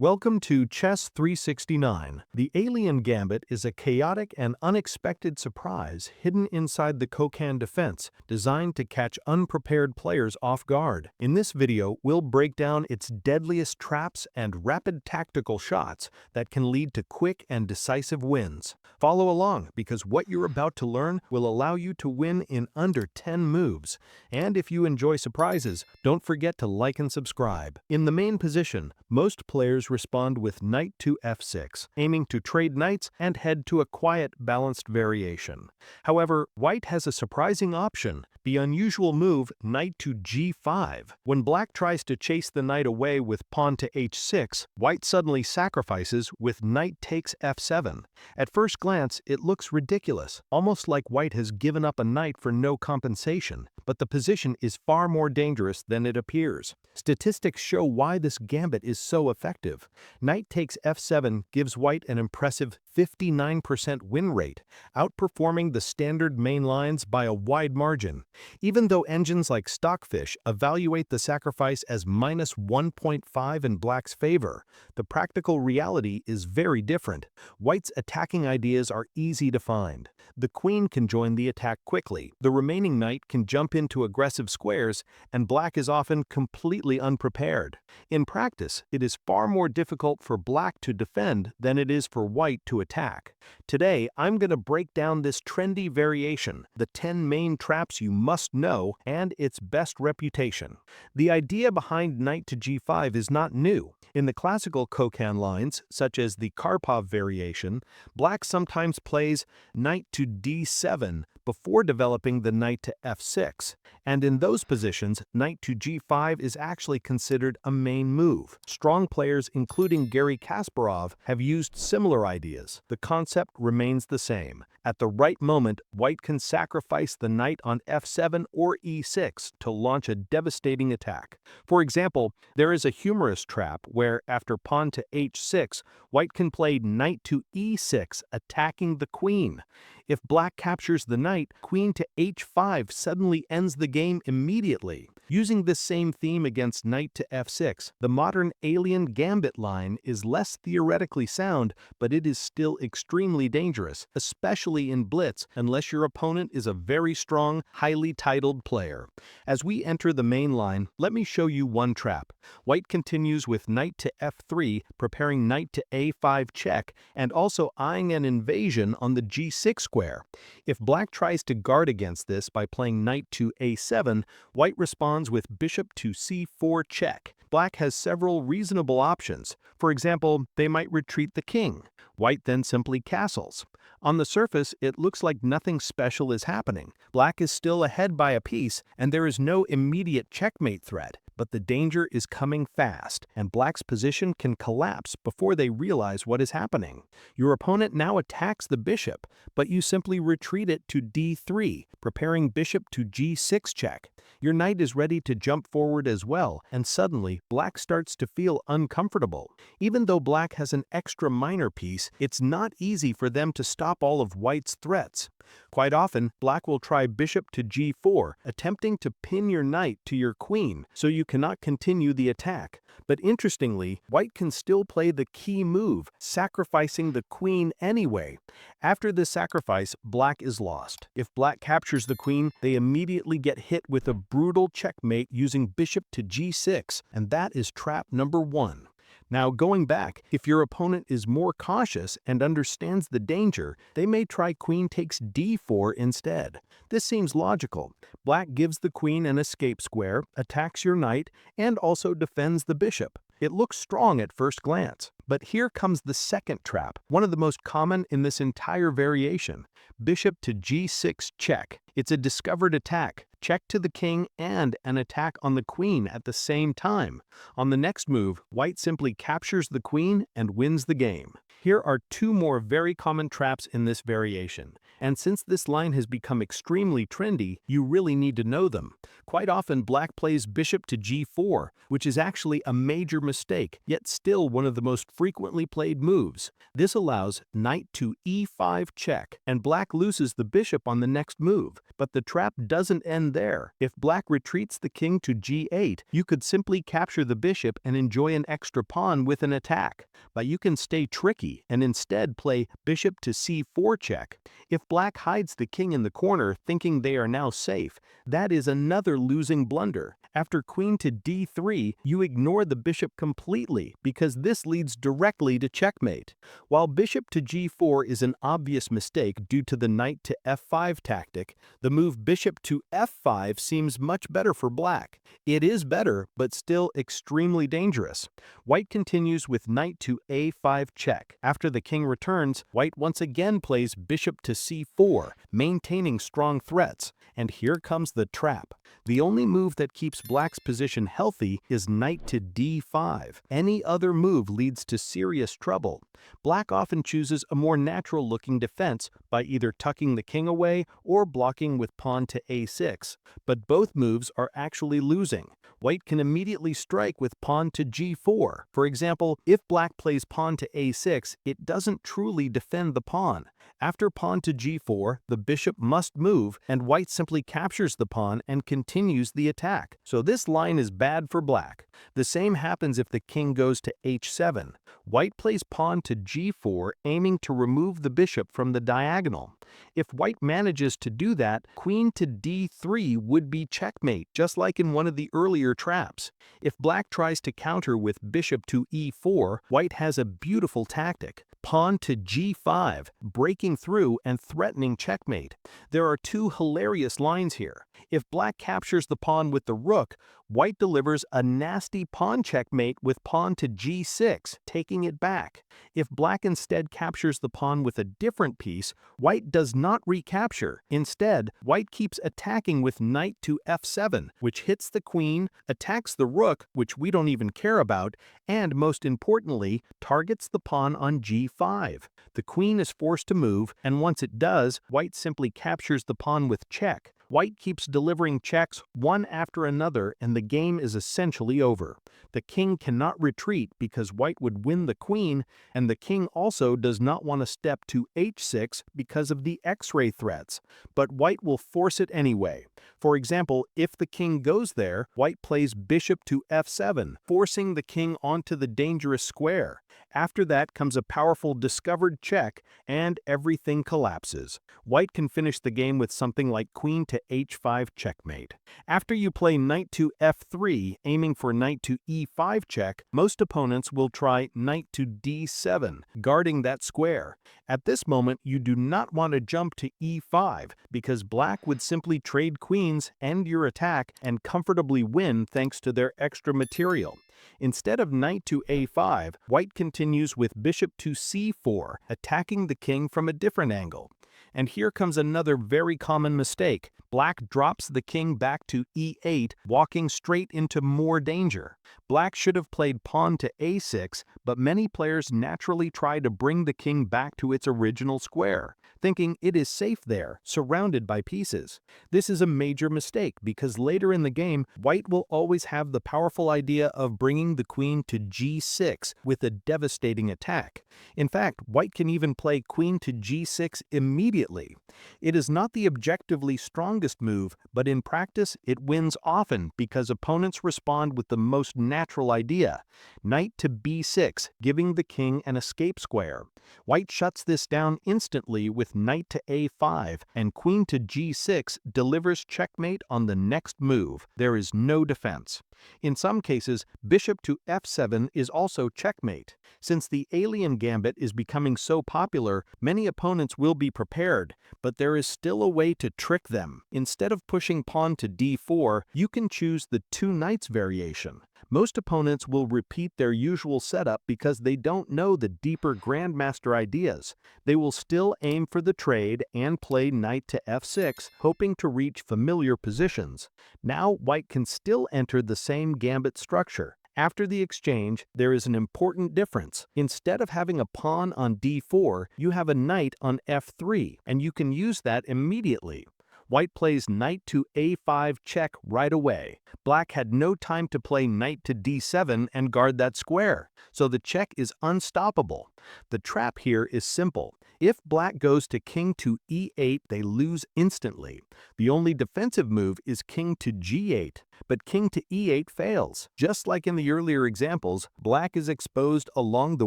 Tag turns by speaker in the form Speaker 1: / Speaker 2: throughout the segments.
Speaker 1: Welcome to Chess 369. The Alien Gambit is a chaotic and unexpected surprise hidden inside the Kokan defense, designed to catch unprepared players off guard. In this video, we'll break down its deadliest traps and rapid tactical shots that can lead to quick and decisive wins. Follow along, because what you're about to learn will allow you to win in under 10 moves. And if you enjoy surprises, don't forget to like and subscribe. In the main position, most players respond with knight to f6, aiming to trade knights and head to a quiet, balanced variation. However, white has a surprising option, the unusual move knight to g5. When black tries to chase the knight away with pawn to h6, white suddenly sacrifices with knight takes f7. At first glance, it looks ridiculous, almost like white has given up a knight for no compensation, but the position is far more dangerous than it appears. Statistics show why this gambit is so effective. Knight takes f7 gives white an impressive 59% win rate, outperforming the standard main lines by a wide margin. Even though engines like Stockfish evaluate the sacrifice as minus 1.5 in black's favor, the practical reality is very different. White's attacking ideas are easy to find. The queen can join the attack quickly, the remaining knight can jump into aggressive squares, and black is often completely unprepared. In practice, it is far more difficult for black to defend than it is for white to attack. Today, I'm going to break down this trendy variation, the 10 main traps you must know, and its best reputation. The idea behind knight to g5 is not new. In the classical Kokan lines, such as the Karpov variation, black sometimes plays knight to d7 before developing the knight to f6, and in those positions, knight to g5 is actually considered a main move. Strong players, including Garry Kasparov, have used similar ideas. The concept remains the same. At the right moment, white can sacrifice the knight on f7 or e6 to launch a devastating attack. For example, there is a humorous trap where, after pawn to h6, white can play knight to e6, attacking the queen. If black captures the knight, queen to h5 suddenly ends the game immediately. Using this same theme against knight to f6, the modern Alien Gambit line is less theoretically sound, but it is still extremely dangerous, especially in blitz, unless your opponent is a very strong, highly titled player. As we enter the main line, let me show you one trap. White continues with knight to f3, preparing knight to a5 check, and also eyeing an invasion on the g6 square. If black tries to guard against this by playing knight to a7, white responds with bishop to c4 check. Black has several reasonable options. For example, they might retreat the king. White then simply castles. On the surface, it looks like nothing special is happening. Black is still ahead by a piece, and there is no immediate checkmate threat. But the danger is coming fast, and black's position can collapse before they realize what is happening. Your opponent now attacks the bishop, but you simply retreat it to d3, preparing bishop to g6 check. Your knight is ready to jump forward as well, and suddenly, black starts to feel uncomfortable. Even though black has an extra minor piece, it's not easy for them to stop all of white's threats. Quite often, black will try bishop to g4, attempting to pin your knight to your queen, so you cannot continue the attack. But interestingly, white can still play the key move, sacrificing the queen anyway. After this sacrifice, black is lost. If black captures the queen, they immediately get hit with a brutal checkmate using bishop to g6, and that is trap number 1. Now, going back, if your opponent is more cautious and understands the danger, they may try queen takes d4 instead. This seems logical. Black gives the queen an escape square, attacks your knight, and also defends the bishop. It looks strong at first glance. But here comes the second trap, one of the most common in this entire variation. Bishop to g6 check. It's a discovered attack, check to the king, and an attack on the queen at the same time. On the next move, white simply captures the queen and wins the game. Here are two more very common traps in this variation. And since this line has become extremely trendy, you really need to know them. Quite often, black plays bishop to g4, which is actually a major mistake, yet still one of the most frequently played moves. This allows knight to e5 check, and black loses the bishop on the next move. But the trap doesn't end there. If black retreats the king to g8, you could simply capture the bishop and enjoy an extra pawn with an attack. But you can stay tricky and instead play bishop to c4 check. If black hides the king in the corner thinking they are now safe, that is another losing blunder. After queen to d3, you ignore the bishop completely because this leads directly to checkmate. While bishop to g4 is an obvious mistake due to the knight to f5 tactic, the move bishop to f5 seems much better for black. It is better, but still extremely dangerous. White continues with knight to a5 check. After the king returns, white once again plays bishop to c4, maintaining strong threats. And here comes the trap. The only move that keeps black's position healthy is knight to d5. Any other move leads to serious trouble. Black often chooses a more natural-looking defense by either tucking the king away or blocking with pawn to a6. But both moves are actually losing. White can immediately strike with pawn to g4. For example, if black plays pawn to a6, it doesn't truly defend the pawn. After pawn to g4, the bishop must move, and white simply captures the pawn and continues the attack. So this line is bad for black. The same happens if the king goes to h7. White plays pawn to g4, aiming to remove the bishop from the diagonal. If white manages to do that, queen to d3 would be checkmate, just like in one of the earlier traps. If black tries to counter with bishop to e4, white has a beautiful tactic. Pawn to g5, breaking through and threatening checkmate. There are two hilarious lines here. If black captures the pawn with the rook, white delivers a nasty pawn checkmate with pawn to g6, taking it back. If black instead captures the pawn with a different piece, white does not recapture. Instead, white keeps attacking with knight to f7, which hits the queen, attacks the rook, which we don't even care about, and most importantly, targets the pawn on g5. The queen is forced to move, and once it does, white simply captures the pawn with check. White keeps delivering checks one after another, and the game is essentially over. The king cannot retreat because white would win the queen, and the king also does not want to step to h6 because of the x-ray threats. But white will force it anyway. For example, if the king goes there, white plays bishop to f7, forcing the king onto the dangerous square. After that comes a powerful discovered check, and everything collapses. White can finish the game with something like queen to h5 checkmate. After you play knight to f3, aiming for knight to e5 check, most opponents will try knight to d7, guarding that square. At this moment, you do not want to jump to e5, because black would simply trade queens, end your attack, and comfortably win thanks to their extra material. Instead of knight to a5, white continues with bishop to c4, attacking the king from a different angle. And here comes another very common mistake. Black drops the king back to e8, walking straight into more danger. Black should have played pawn to a6, but many players naturally try to bring the king back to its original square, thinking it is safe there, surrounded by pieces. This is a major mistake because later in the game, white will always have the powerful idea of bringing the queen to g6 with a devastating attack. In fact, white can even play queen to g6 immediately. It is not the objectively strongest move, but in practice it wins often because opponents respond with the most natural idea, knight to b6, giving the king an escape square. White shuts this down instantly with knight to a5, and queen to g6 delivers checkmate on the next move. There is no defense. In some cases, bishop to f7 is also checkmate. Since the alien gambit is becoming so popular, many opponents will be prepared, but there is still a way to trick them. Instead of pushing pawn to d4, you can choose the two knights variation. Most opponents will repeat their usual setup because they don't know the deeper grandmaster ideas. They will still aim for the trade and play knight to f6, hoping to reach familiar positions. Now white can still enter the same gambit structure. After the exchange, there is an important difference. Instead of having a pawn on d4, you have a knight on f3, and you can use that immediately. White plays knight to a5 check right away. Black had no time to play knight to d7 and guard that square, so the check is unstoppable. The trap here is simple. If black goes to king to e8, they lose instantly. The only defensive move is king to g8, but king to e8 fails. Just like in the earlier examples, black is exposed along the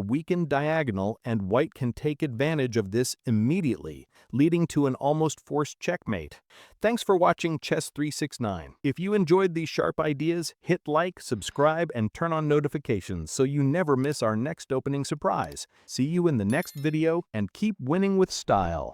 Speaker 1: weakened diagonal and white can take advantage of this immediately, leading to an almost forced checkmate. Thanks for watching Chess 369. If you enjoyed these sharp ideas, hit like, subscribe, and turn on notifications so you never miss our next opening surprise. See you in the next video and keep winning with style.